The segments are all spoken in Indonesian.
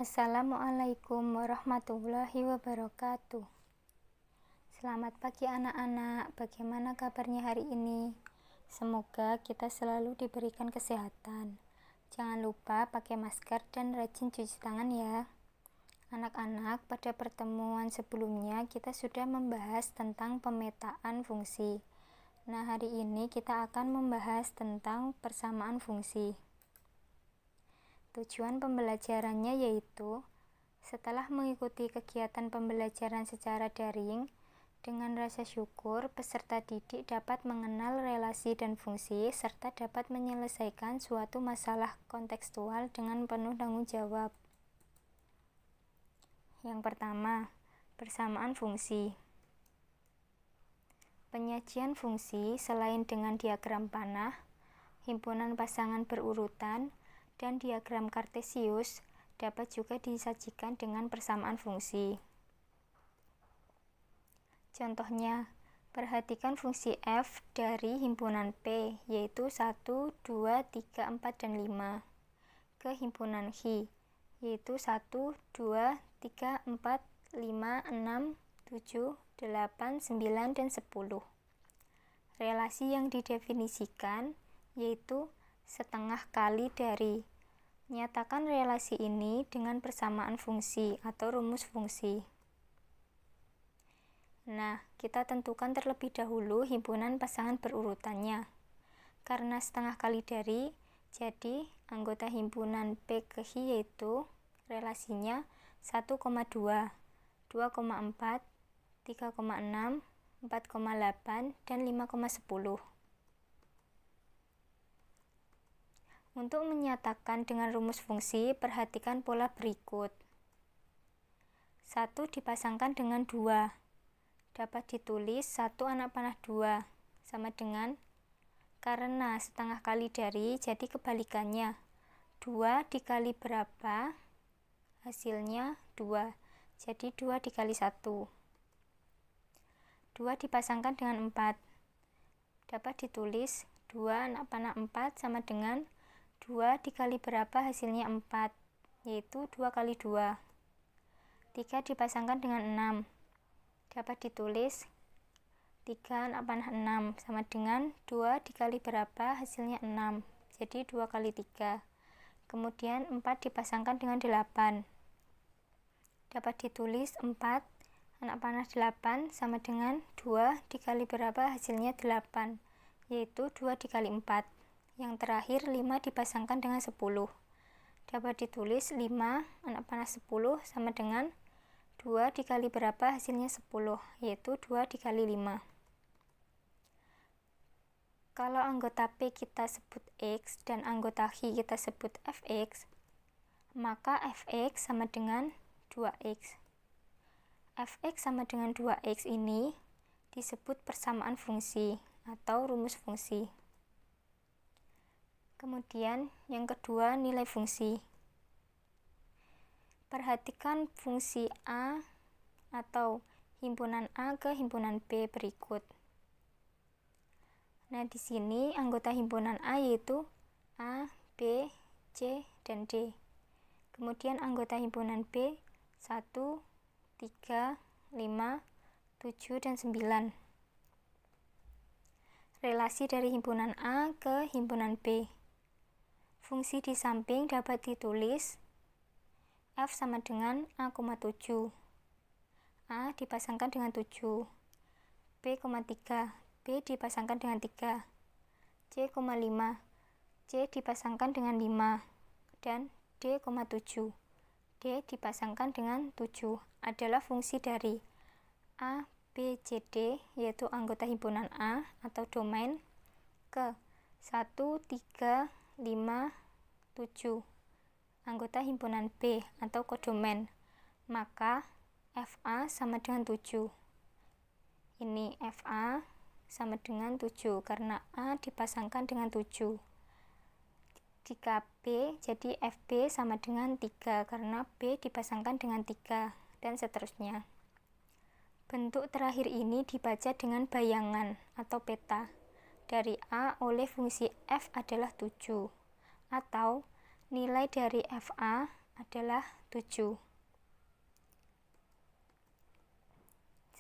Assalamualaikum warahmatullahi wabarakatuh. Selamat pagi anak-anak, bagaimana kabarnya hari ini? Semoga kita selalu diberikan kesehatan. Jangan lupa pakai masker dan rajin cuci tangan ya. Anak-anak, pada pertemuan sebelumnya kita sudah membahas tentang pemetaan fungsi. Nah, hari ini kita akan membahas tentang persamaan fungsi. Tujuan pembelajarannya yaitu, setelah mengikuti kegiatan pembelajaran secara daring, dengan rasa syukur, peserta didik dapat mengenal relasi dan fungsi, serta dapat menyelesaikan suatu masalah kontekstual dengan penuh tanggung jawab. Yang pertama, persamaan fungsi. Penyajian fungsi selain dengan diagram panah, himpunan pasangan berurutan, dan diagram kartesius dapat juga disajikan dengan persamaan fungsi. Contohnya, perhatikan fungsi f dari himpunan P, yaitu 1, 2, 3, 4, dan 5, ke himpunan H, yaitu 1, 2, 3, 4, 5, 6, 7, 8, 9, dan 10. Relasi yang didefinisikan yaitu setengah kali dari. Nyatakan relasi ini dengan persamaan fungsi atau rumus fungsi. Nah, kita tentukan terlebih dahulu himpunan pasangan berurutannya. Karena setengah kali dari, jadi anggota himpunan P ke H yaitu relasinya 1,2, 2,4, 3,6, 4,8, dan 5,10. Untuk menyatakan dengan rumus fungsi, perhatikan pola berikut. 1 dipasangkan dengan 2. Dapat ditulis 1 anak panah 2 sama dengan, karena setengah kali dari, jadi kebalikannya. 2 dikali berapa? Hasilnya 2. Jadi 2 dikali 1. 2 dipasangkan dengan 4. Dapat ditulis 2 anak panah 4 sama dengan 2 dikali berapa? Hasilnya 4, yaitu 2 kali 2. 3 dipasangkan dengan 6. Dapat ditulis 3 anak panah 6 sama dengan 2 dikali berapa? Hasilnya 6, jadi 2 kali 3. Kemudian 4 dipasangkan dengan 8. Dapat ditulis 4 anak panah 8 sama dengan 2 dikali berapa? Hasilnya 8, yaitu 2 dikali 4. Yang terakhir 5 dipasangkan dengan 10. Dapat ditulis 5 anak panah 10 sama dengan 2 dikali berapa? Hasilnya 10, yaitu 2 dikali 5. Kalau anggota P kita sebut X dan anggota H kita sebut Fx, maka Fx sama dengan 2X. Fx sama dengan 2X ini disebut persamaan fungsi atau rumus fungsi. Kemudian yang kedua, nilai fungsi. Perhatikan fungsi A atau himpunan A ke himpunan B berikut. Nah, di sini anggota himpunan A yaitu A, B, C, dan D. Kemudian anggota himpunan B 1, 3, 5, 7, dan 9. Relasi dari himpunan A ke himpunan B. Fungsi di samping dapat ditulis F sama dengan A,7. A dipasangkan dengan 7. B,3. B dipasangkan dengan 3. C,5. C dipasangkan dengan 5. Dan D,7. D dipasangkan dengan 7 adalah fungsi dari A, B, C, D, yaitu anggota himpunan A atau domain, ke 1, 3, 5, 7, anggota himpunan B atau kodomen, maka FA sama dengan 7. Ini FA sama dengan 7 karena A dipasangkan dengan 7. Jika B, jadi FB sama dengan 3 karena B dipasangkan dengan 3, dan seterusnya. Bentuk terakhir ini dibaca dengan bayangan atau peta. Dari A oleh fungsi F adalah 7, atau nilai dari FA adalah 7.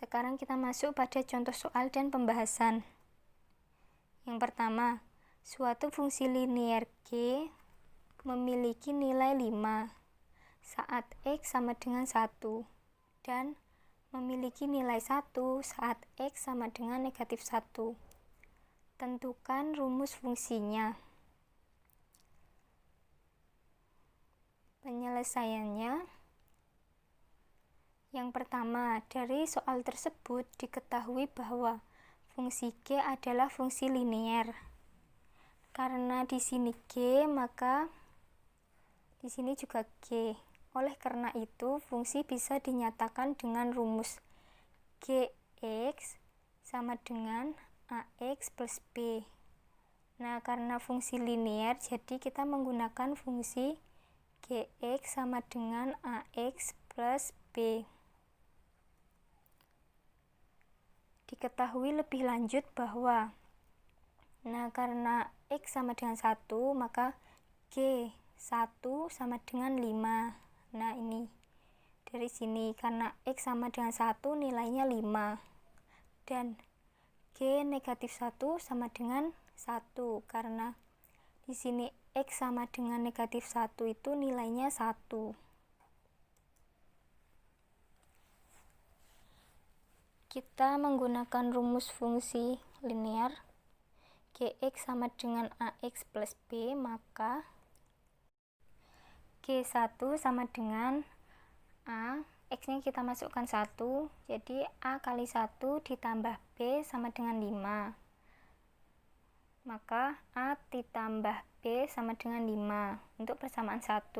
Sekarang kita masuk pada contoh soal dan pembahasan. Yang pertama, suatu fungsi linier G memiliki nilai 5 saat X sama dengan 1 dan memiliki nilai 1 saat X sama dengan negatif 1. Tentukan rumus fungsinya. Penyelesaiannya, yang pertama, dari soal tersebut diketahui bahwa fungsi G adalah fungsi linier. Karena di sini G, maka di sini juga G. Oleh karena itu, fungsi bisa dinyatakan dengan rumus Gx sama dengan Ax plus B. Nah, karena fungsi linier, jadi kita menggunakan fungsi Gx sama dengan Ax plus B. Diketahui lebih lanjut bahwa karena X sama dengan 1, maka G1 sama dengan 5. Nah, ini dari sini karena X sama dengan 1 nilainya 5 dan G negatif 1 sama dengan 1 karena di sini X sama dengan negatif 1 itu nilainya 1. Kita menggunakan rumus fungsi linear Gx sama dengan Ax plus B, maka G1 sama dengan A, X-nya kita masukkan 1, jadi A kali 1 ditambah B sama dengan 5. Maka A ditambah B sama dengan 5 untuk persamaan 1.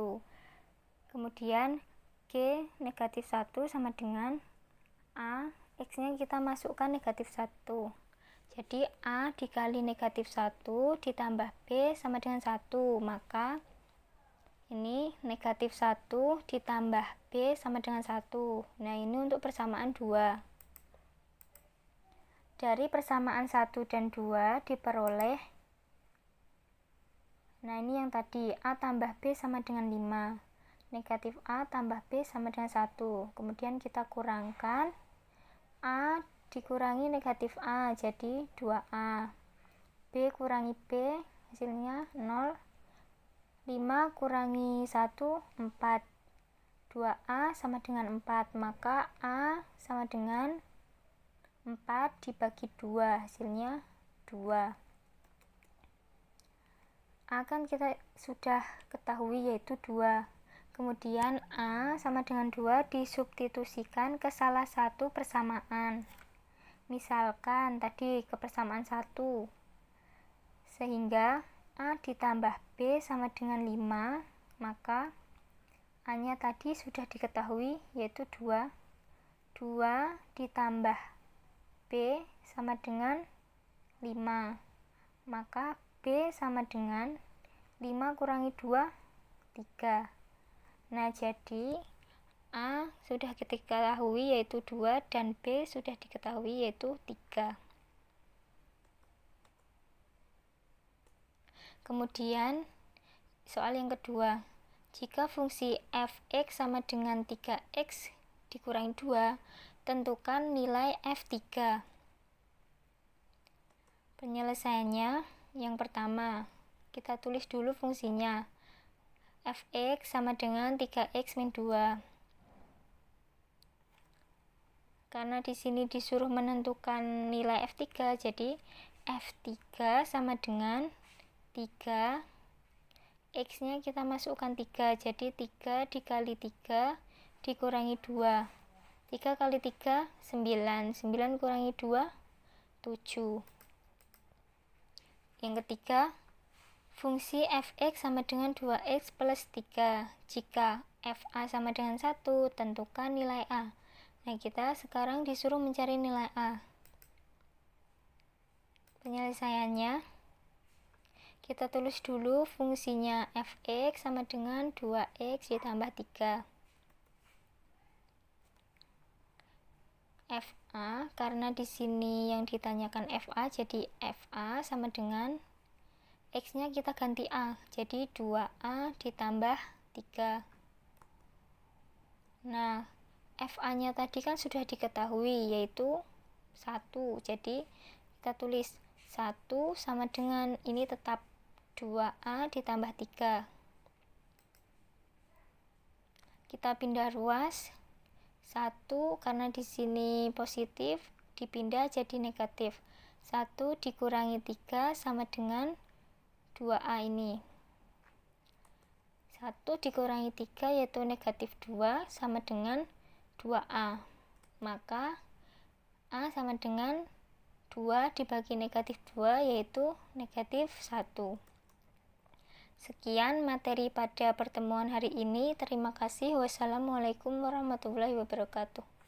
Kemudian G negatif 1 sama dengan A, X-nya kita masukkan negatif 1. Jadi A dikali negatif 1 ditambah B sama dengan 1. Maka ini negatif 1 ditambah B sama dengan 1. Nah, ini untuk persamaan 2. Dari persamaan 1 dan 2 diperoleh, nah ini yang tadi, A tambah B sama dengan 5. Negatif A tambah B sama dengan 1. Kemudian kita kurangkan, A dikurangi negatif A, jadi 2A. B kurangi B, hasilnya 0. 5 kurangi 1, 4. 2A sama dengan 4, maka A sama dengan 4 dibagi 2, hasilnya 2. A kan kita sudah ketahui yaitu 2. Kemudian A sama dengan 2 disubstitusikan ke salah satu persamaan. Misalkan tadi ke persamaan 1. Sehingga A ditambah B sama dengan 5, maka A-nya tadi sudah diketahui yaitu 2. 2 ditambah B sama dengan 5, maka B sama dengan 5 kurangi 2, 3. Nah, jadi A sudah diketahui yaitu 2 dan B sudah diketahui yaitu 3. Kemudian soal yang kedua, jika fungsi f(x) sama dengan 3x dikurangi 2, tentukan nilai f3. Penyelesaiannya, yang pertama, kita tulis dulu fungsinya. Fx sama dengan 3x min 2. Karena di sini disuruh menentukan nilai f3, jadi f3 sama dengan 3. X-nya kita masukkan 3, jadi 3 dikali 3 dikurangi 2. 3 kali 3, 9. 9 kurangi 2, 7. Yang ketiga, fungsi fx sama dengan 2x plus 3. Jika fa sama dengan 1, tentukan nilai a. Nah, kita sekarang disuruh mencari nilai a. Penyelesaiannya, kita tulis dulu fungsinya fx sama dengan 2x ditambah 3. fa, karena di sini yang ditanyakan fa, jadi fa sama dengan x-nya kita ganti a, jadi 2a ditambah 3. Nah, FA-nya tadi kan sudah diketahui, yaitu 1. Jadi, kita tulis 1 sama dengan, ini tetap 2A ditambah 3. Kita pindah ruas. 1 karena di sini positif, dipindah jadi negatif. 1 dikurangi 3 sama dengan 2A ini. 1 dikurangi 3 yaitu negatif 2 sama dengan 2A. Maka A sama dengan 2 dibagi negatif 2 yaitu negatif 1. Sekian materi pada pertemuan hari ini. Terima kasih. Wassalamualaikum warahmatullahi wabarakatuh.